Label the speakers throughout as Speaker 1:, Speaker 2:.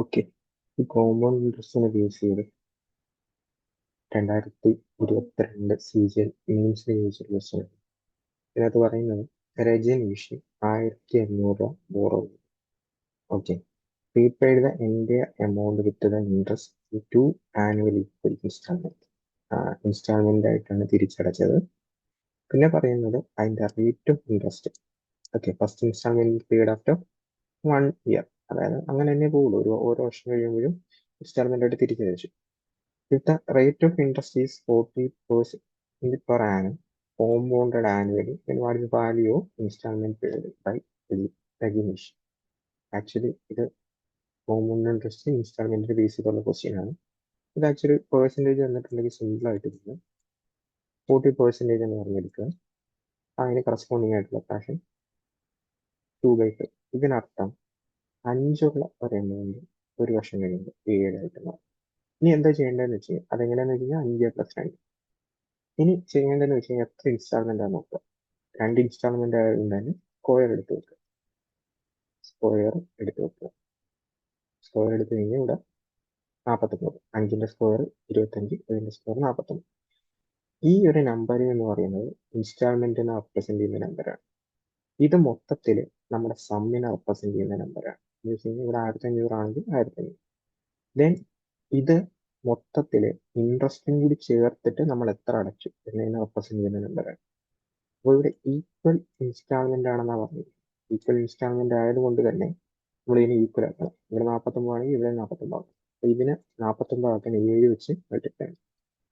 Speaker 1: Okay. ഈ common ഇൻട്രസ്റ്റിനെ base ചെയ്ത് 2022 CGL മെയിൻസിന് ചോദിച്ചൊരു ക്വസ്റ്റ്യൻ. ഇതിനകത്ത് പറയുന്നത് Rajneesh 1500 borrow. Okay. Repaid the entire amount with the interest to annual equal instalment. Instalment ആയിട്ടാണ് തിരിച്ചടച്ചത്. പിന്നെ പറയുന്നത് അതിന്റെ rate of interest. Okay, first instalment paid after 1 year. അതായത് അങ്ങനെ തന്നെ പോകുള്ളൂ, ഓരോ വർഷം കഴിയുമ്പോഴും ഇൻസ്റ്റാൾമെന്റ് ആയിട്ട് തിരിച്ചടച്ചു. If the rate of interest is 40% per annum, compounded annually, then what is the value of installment paid by Rajneesh? Actually, ഇത് കോമ്പൗണ്ട് ഇൻട്രസ്റ്റ് ഇൻസ്റ്റാൾമെന്റിന്റെ ബേസ് ചെയ്തുള്ള ക്വസ്റ്റ്യൻ ആണ്. ഇത് ആക്ച്വലി പെർസെൻറ്റേജ് വന്നിട്ടുണ്ടെങ്കിൽ സിമ്പിൾ ആയിട്ട് ഇതിന് 40% എന്ന് പറഞ്ഞെടുക്കുക. അതിന് കറസ്പോണ്ടിങ് ആയിട്ടുള്ള ഫ്രാക്ഷൻ 2/5. ഇതിനർത്ഥം 5 ഒരു എമൗണ്ട് ഒരു വർഷം കഴിയുമ്പോൾ 7 മാറും. ഇനി എന്താ ചെയ്യേണ്ടതെന്ന് വെച്ചാൽ അതെങ്ങനെയാണെന്ന് വെച്ച് കഴിഞ്ഞാൽ 5+2. ഇനി ചെയ്യേണ്ടതെന്ന് വെച്ച് കഴിഞ്ഞാൽ എത്ര ഇൻസ്റ്റാൾമെന്റ് ആണ് നോക്കുക. 2 ഇൻസ്റ്റാൾമെന്റ് ആയതുകൊണ്ട് സ്ക്വയർ എടുത്ത് വെക്കുക. സ്ക്വയർ എടുത്ത് കഴിഞ്ഞാൽ ഇവിടെ 49. 5ന്റെ സ്ക്വയർ 25, അതിന്റെ സ്ക്വയർ 49. ഈ ഒരു നമ്പർ എന്ന് പറയുന്നത് ഇൻസ്റ്റാൾമെന്റിനെ റെപ്രസെന്റ് ചെയ്യുന്ന നമ്പറാണ്. ഇത് മൊത്തത്തിൽ നമ്മുടെ സമ്മിനെ റെപ്രസെന്റ് ചെയ്യുന്ന നമ്പറാണ്. എന്ന് വെച്ച് കഴിഞ്ഞാൽ ഇവിടെ 1500 ആണെങ്കിൽ 1500. ദെൻ ഇത് മൊത്തത്തിൽ ഇൻട്രസ്റ്റും കൂടി ചേർത്തിട്ട് നമ്മൾ എത്ര അടച്ചു എന്നതിനെ റെപ്രസെന്റ് ചെയ്യുന്ന നമ്പറാണ്. അപ്പോൾ ഇവിടെ ഈക്വൽ ഇൻസ്റ്റാൾമെന്റ് ആണെന്നാണ് പറഞ്ഞത്. ഈക്വൽ ഇൻസ്റ്റാൾമെന്റ് ആയതുകൊണ്ട് തന്നെ നമ്മൾ ഇതിനെ ഈക്വൽ ആക്കണം. ഇവിടെ 49 ആണെങ്കിൽ ഇവിടെ 49 ആക്കണം. അപ്പോൾ ഇതിന് 49 ആക്കാൻ 7 വെച്ച് മൾട്ടിപ്ലൈ ചെയ്യണം.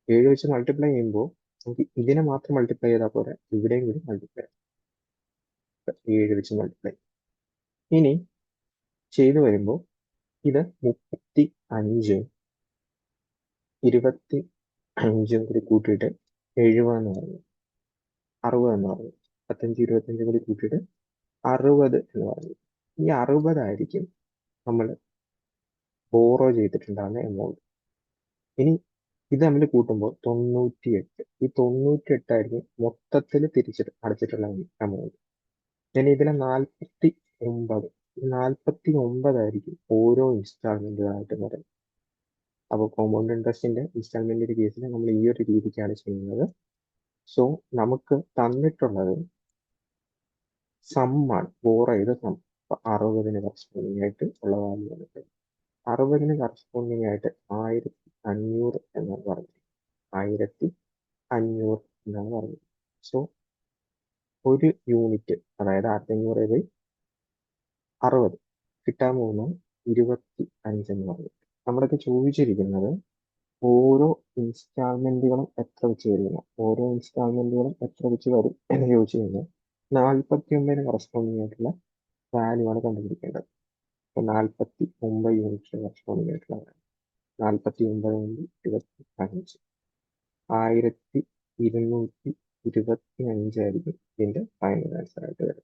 Speaker 1: 7 വെച്ച് മൾട്ടിപ്ലൈ ചെയ്യുമ്പോൾ നമുക്ക് ഇതിനെ മാത്രം മൾട്ടിപ്ലൈ ചെയ്താൽ പോരാ, ഇവിടെയും കൂടി മൾട്ടിപ്ലൈ 7 വെച്ച് മൾട്ടിപ്ലൈ. ഇനി ചെയ്തു വരുമ്പോൾ ഇത് 35 25 കൂടി കൂട്ടിയിട്ട് 70 എന്ന് പറഞ്ഞു, 60 എന്ന് പറഞ്ഞു. 35 25 കൂടി കൂട്ടിയിട്ട് 60 എന്ന് പറഞ്ഞു. ഈ 60 ആയിരിക്കും നമ്മൾ ബോറോ ചെയ്തിട്ടുണ്ടാകുന്ന എമൗണ്ട്. ഇനി ഇത് തമ്മിൽ കൂട്ടുമ്പോൾ 98. ഈ 98 ആയിരിക്കും മൊത്തത്തിൽ അടച്ചിട്ടുള്ള എമൗണ്ട്. ഇനി ഇതിലെ 49, ഈ 49 ആയിരിക്കും ഓരോ ഇൻസ്റ്റാൾമെന്റുകളായിട്ട് പറയുന്നത്. അപ്പോൾ കോമ്പൗണ്ട് ഇൻട്രസ്റ്റിന്റെ ഇൻസ്റ്റാൾമെന്റിന്റെ കേസിൽ നമ്മൾ ഈ ഒരു രീതിക്കാണ് ചെയ്യുന്നത്. സോ നമുക്ക് തന്നിട്ടുള്ളത് സമ്മാണ്, ബോറോ ചെയ്ത സം. 60ന് കറസ്പോണ്ടിങ് ആയിട്ട് ഉള്ള വാല്യൂ വന്നിട്ട് 60ന് കറസ്പോണ്ടിങ് ആയിട്ട് 1500 എന്നാണ് പറഞ്ഞത്. 1500 എന്നാണ് പറഞ്ഞത്. സോ ഒരു യൂണിറ്റ്, അതായത് 1500/60 കിട്ടാൻ പോകുന്ന 25 എന്ന് പറഞ്ഞത്. നമ്മളൊക്കെ ചോദിച്ചിരിക്കുന്നത് ഓരോ ഇൻസ്റ്റാൾമെന്റുകളും എത്ര വെച്ച് വരും എന്ന് ചോദിച്ചു കഴിഞ്ഞാൽ 49ന് കറസ്പോണ്ടിങ് ആയിട്ടുള്ള വാല്യൂ ആണ് കണ്ടുപിടിക്കേണ്ടത്. അപ്പോൾ 49 യൂണിറ്റിന് കറസ്പോണ്ടിങ് ആയിട്ടുള്ള 49 × 25 1225 ആയിരിക്കും ഇതിന്റെ ഫൈനൽ ആൻസർ ആയിട്ട് വരുന്നത്.